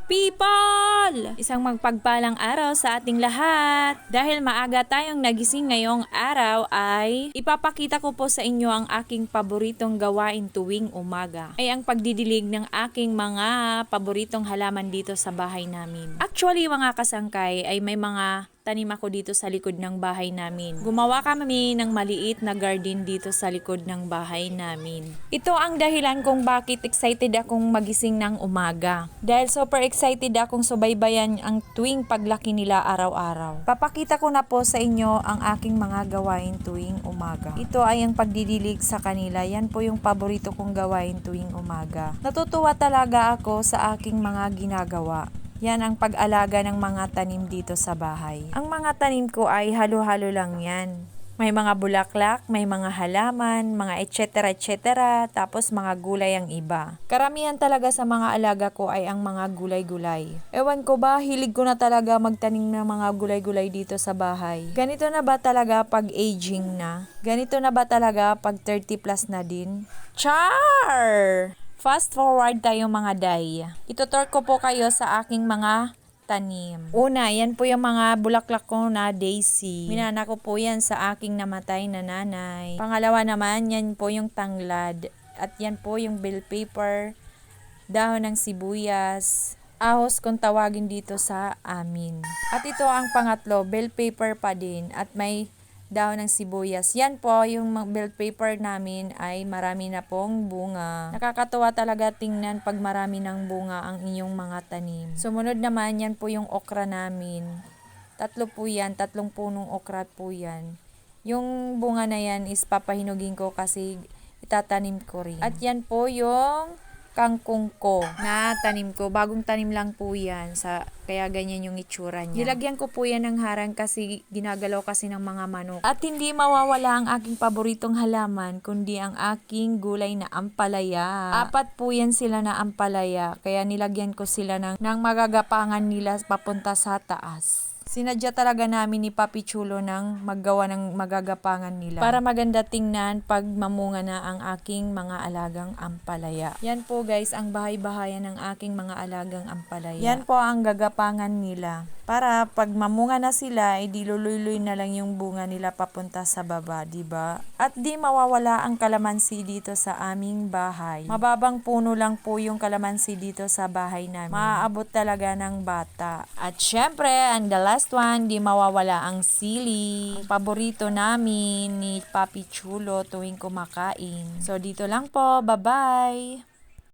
People! Isang magpagpalang araw sa ating lahat. Dahil maaga tayong nagising ngayong araw ay ipapakita ko po sa inyo ang aking paboritong gawain tuwing umaga. Ay ang pagdidilig ng aking mga paboritong halaman dito sa bahay namin. Actually mga kasangkay ay may mga tanim ako dito sa likod ng bahay namin. Gumawa kami ng maliit na garden dito sa likod ng bahay namin. Ito ang dahilan kung bakit excited akong magising ng umaga. Dahil super excited akong subaybayan ang tuwing paglaki nila araw-araw. Papakita ko na po sa inyo ang aking mga gawain tuwing umaga. Ito ay ang pagdidilig sa kanila. Yan po yung paborito kong gawain tuwing umaga. Natutuwa talaga ako sa aking mga ginagawa. Yan ang pag-alaga ng mga tanim dito sa bahay. Ang mga tanim ko ay halo-halo lang yan. May mga bulaklak, may mga halaman, mga etc. Tapos mga gulay ang iba. Karamihan talaga sa mga alaga ko ay ang mga gulay-gulay. Ewan ko ba, hilig ko na talaga magtanim ng mga gulay-gulay dito sa bahay. Ganito na ba talaga pag aging na? Ganito na ba talaga pag 30 plus na din? Char! Fast forward tayo mga day. Itutur ko po kayo sa aking mga tanim. Una, yan po yung mga bulaklak ko na daisy. Minana ko po yan sa aking namatay na nanay. Pangalawa naman, yan po yung tanglad. At yan po yung bell pepper, dahon ng sibuyas, ahos kung tawagin dito sa amin. At ito ang pangatlo, bell pepper pa din. At may dahon ng sibuyas. Yan po, yung bell pepper namin ay marami na pong bunga. Nakakatuwa talaga tingnan pag marami ng bunga ang inyong mga tanim. Sumunod naman, yan po yung okra namin. Tatlo po yan, 3 punong okra po yan. Yung bunga na yan is papahinugin ko kasi itatanim ko rin. At yan po yung kangkong ko na tanim ko. Bagong tanim lang po yan. Kaya ganyan yung itsura niya. Nilagyan ko po yan ng harang kasi ginagalaw kasi ng mga manok. At hindi mawawala ang aking paboritong halaman kundi ang aking gulay na ampalaya. 4 po yan sila na ampalaya. Kaya nilagyan ko sila ng magagapangan nila papunta sa taas. Sinadya talaga namin ni Papi Chulo ng maggawa ng magagapangan nila para maganda tingnan pag mamunga na ang aking mga alagang ampalaya. Yan po guys ang bahay-bahayan ng aking mga alagang ampalaya. Yan po ang gagapangan nila. Para pag mamunga na sila, di luloy-luloy na lang yung bunga nila papunta sa baba, di ba? At di mawawala ang kalamansi dito sa aming bahay. Mababang puno lang po yung kalamansi dito sa bahay namin. Maaabot talaga ng bata. At syempre, and the last one, di mawawala ang sili. Ang paborito namin ni Papi Chulo tuwing kumakain. So dito lang po, bye-bye!